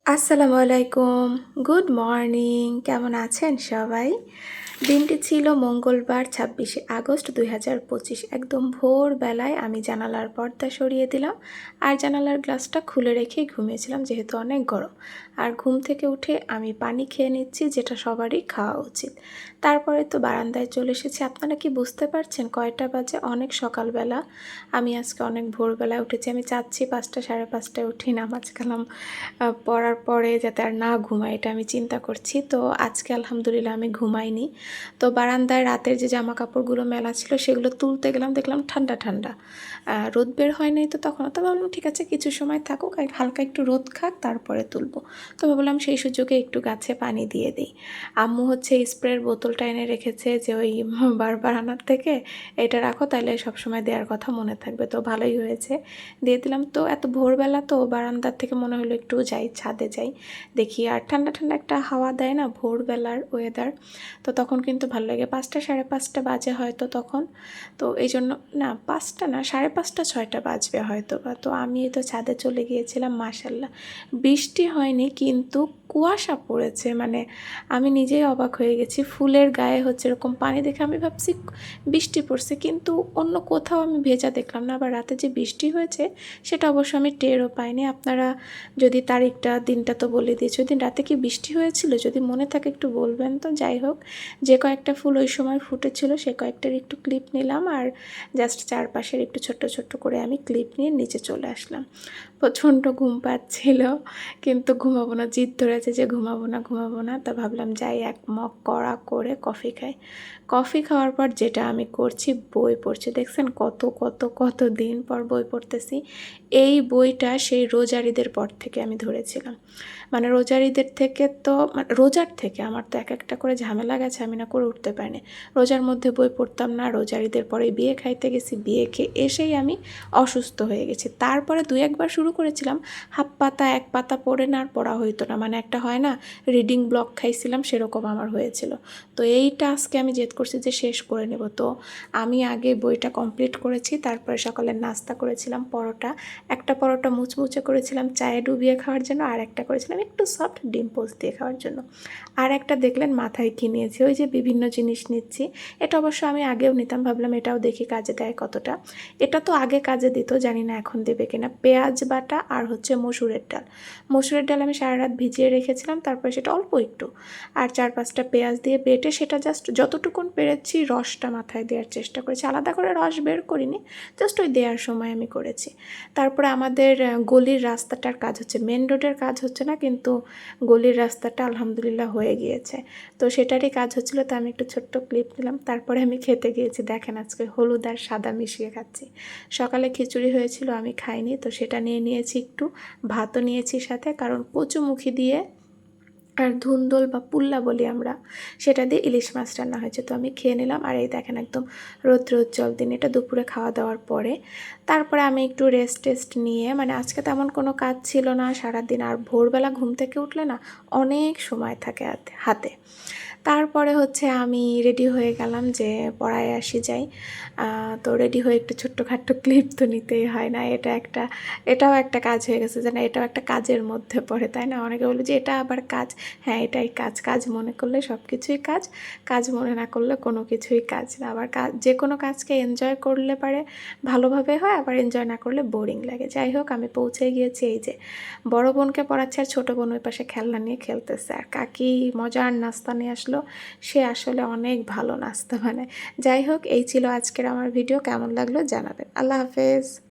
আসসালামু আলাইকুম। Good morning. কেমন আছেন সবাই? দিনটি ছিল মঙ্গলবার ২৬শে আগস্ট ২০২৫। একদম ভোরবেলায় আমি জানালার পর্দা সরিয়ে দিলাম আর জানালার গ্লাসটা খুলে রেখেই ঘুমিয়েছিলাম যেহেতু অনেক গরম। আর ঘুম থেকে উঠে আমি পানি খেয়ে নিচ্ছি যেটা সবারই খাওয়া উচিত। তারপরে তো বারান্দায় চলে এসেছি। আপনারা কি বুঝতে পারছেন কয়টা বাজে? অনেক সকালবেলা। আমি আজকে অনেক ভোরবেলায় উঠেছি। আমি চাচ্ছি ৫টা ৫:৩০টায় উঠি নামাজ কালাম পড়ার পরে যাতে আর না ঘুমাই এটা আমি চিন্তা করছি। তো আজকে আলহামদুলিল্লাহ আমি ঘুমাইনি। তো বারান্দায় রাতের যে জামা কাপড়গুলো মেলা ছিল সেগুলো তুলতে গেলাম, দেখলাম ঠান্ডা ঠান্ডা। রোদ বের হয় নাই তো তখনও। তো ভাবলাম ঠিক আছে কিছু সময় থাকুক, হালকা একটু রোদ খাক তারপরে তুলবো। তো ভাবলাম সেই সুযোগে একটু গাছে পানি দিয়ে দিই। আম্মু হচ্ছে স্প্রের বোতলটা এনে রেখেছে যে ওই বারবার আনার থেকে এটা রাখো তাহলে সবসময় দেওয়ার কথা মনে থাকবে। তো ভালোই হয়েছে, দিয়ে দিলাম। তো এত ভোরবেলা তো বারান্দার থেকে মনে হলো একটু যাই, ছাদে যাই, দেখি। আর ঠান্ডা ঠান্ডা একটা হাওয়া দেয় না ভোরবেলার ওয়েদার, তো তখন কিন্তু ভালো লাগে। ৫টা ৫:৩০ বাজে হয়তো তখন। তো এই জন্য না ৫টা না ৫:৩০ ৬টা বাজবে হয়তো বা। তো আমি তো ছাদে চলে গিয়েছিলাম। মাশাআল্লাহ বৃষ্টি হয়নি কিন্তু কুয়াশা পড়েছে, মানে আমি নিজেই অবাক হয়ে গেছি। ফুলের গায়ে হচ্ছে এরকম পানি দেখে আমি ভাবছি বৃষ্টি পড়ছে, কিন্তু অন্য কোথাও আমি ভেজা দেখলাম না। আবার রাতে যে বৃষ্টি হয়েছে সেটা অবশ্য আমি টেরও পাইনি। আপনারা যদি তারিখটা দিনটা তো বলে দিয়েছে, ওই দিন রাতে কি বৃষ্টি হয়েছিল যদি মনে থাকে একটু বলবেন। তো যাই হোক, যে কয়েকটা ফুল ওই সময় ফুটেছিল সে কয়েকটার একটু ক্লিপ নিলাম আর জাস্ট চারপাশের একটু ছোট্ট ছোট্ট করে আমি ক্লিপ নিয়ে নিচে চলে আসলাম। প্রচণ্ড ঘুম পাচ্ছিল কিন্তু ঘুমাবো না, জিদ ধরেছে যে ঘুমাবো না। তা ভাবলাম যাই এক মগ কড়া করে কফি খাই। কফি খাওয়ার পর যেটা আমি করছি বই পড়ছি। দেখছেন কত কত কত দিন পর বই পড়তেছি। এই বইটা সেই রোজার ঈদের পর থেকে আমি ধরেছিলাম। মানে রোজার ঈদের থেকে তো রোজার থেকে আমার তো এক একটা করে ঝামেলা গেছে, আমি না করে উঠতে পারিনি। রোজার মধ্যে বই পড়তাম না, রোজার ঈদের পরে বিয়ে খাইতে গেছি, বিয়ে খেয়ে এসেই আমি অসুস্থ হয়ে গেছি। তারপরে ২-১ বার শুরু করেছিলাম, হাফ পাতা ১ পাতা পড়ে না আর পড়া হইতো না। মানে একটা হয় না রিডিং ব্লক খাইছিলাম, সেরকম আমার হয়েছিল। তো এইটা আজকে আমি জেদ করছি যে শেষ করে নেব। তো আমি আগে বইটা কমপ্লিট করেছি, তারপরে সকালের নাস্তা করেছিলাম পরোটা। একটা পরোটা মুচমুচে করেছিলাম চায়ে ডুবিয়ে খাওয়ার জন্য, আর একটা করেছিলাম একটু সফট ডিম পোস্ট দিয়ে খাওয়ার জন্য। আর একটা দেখলেন মাথায় কি নিয়েছি, ওই যে বিভিন্ন জিনিস নিচ্ছি। এটা অবশ্য আমি আগেও নিতাম, ভাবলাম এটাও দেখি কাজে দেয় কতটা। এটা তো আগে কাজে দিত, জানি না এখন দেবে কিনা। পেঁয়াজ বাটা আর হচ্ছে মসুরের ডাল। মসুরের ডাল আমি সারা রাত ভিজিয়ে রেখেছিলাম, তারপরে সেটা অল্প একটু আর ৪-৫টা পেঁয়াজ দিয়ে বেটে সেটা জাস্ট যতটুকুন পেরেছি রসটা মাথায় দেওয়ার চেষ্টা করেছি। আলাদা করে রস বের করিনি, জাস্ট ওই দেওয়ার সময় আমি করেছি। তারপরে আমাদের গলির রাস্তাটার কাজ হচ্ছে, মেন রোডের কাজ হচ্ছে না, কিন্তু গলির রাস্তাটা আলহামদুলিল্লাহ হয়ে গিয়েছে। তো সেটারই কাজ হচ্ছিলো, তো আমি একটু ছোট্ট ক্লিপ নিলাম। তারপরে আমি খেতে গিয়েছি। দেখেন আজকে হলুদ আর সাদা মিশিয়ে খাচ্ছি। সকালে খিচুড়ি হয়েছিল, আমি খাইনি, তো সেটা নিয়ে নিয়েছি একটু। ভাতও নিয়েছি সাথে, কারণ কচুমুখী দিয়ে আর ধুন্দল বা পুল্লা বলি আমরা, সেটা দিয়ে ইলিশ মাছ রান্না হয়েছে। তো আমি খেয়ে নিলাম। আর এই দেখেন একদম রৌদ্রোজ্জ্বল দিন, এটা দুপুরে খাওয়া দাওয়ার পরে। তারপরে আমি একটু রেস্ট নিয়ে, মানে আজকে তেমন কোনো কাজ ছিল না সারাদিন। আর ভোরবেলা ঘুম থেকে উঠলে না অনেক সময় থাকে হাতে। তারপরে হচ্ছে আমি রেডি হয়ে গেলাম যে পড়ায় আসি যাই। তো রেডি হয়ে একটু ছোট্টখাট্টো ক্লিপ তো নিতেই হয় না, এটাও একটা কাজ হয়ে গেছে যে না এটাও একটা কাজের মধ্যে পড়ে, তাই না? অনেকে বলে যে এটা আবার কাজ। হ্যাঁ, এটাই কাজ। কাজ মনে করলে সব কিছুই কাজ, কাজ মনে না করলে কোনো কিছুই কাজ না। আবার যে কোনো কাজকে এনজয় করলে পারে ভালোভাবে হয়, আবার এনজয় না করলে বোরিং লাগে। যাই হোক, আমি পৌঁছে গিয়েছি। এই যে বড় বোনকে পড়াচ্ছে আর ছোটো বোন ওই পাশে খেলনা নিয়ে খেলতেছে। আর কাকি মজার নাস্তা নিয়ে আসলো, সে আসলে অনেক ভালো নাস্তা বানায়। যাই হোক, এই ছিল আজকের আমার ভিডিও। কেমন লাগলো জানাবেন। আল্লাহ হাফেজ।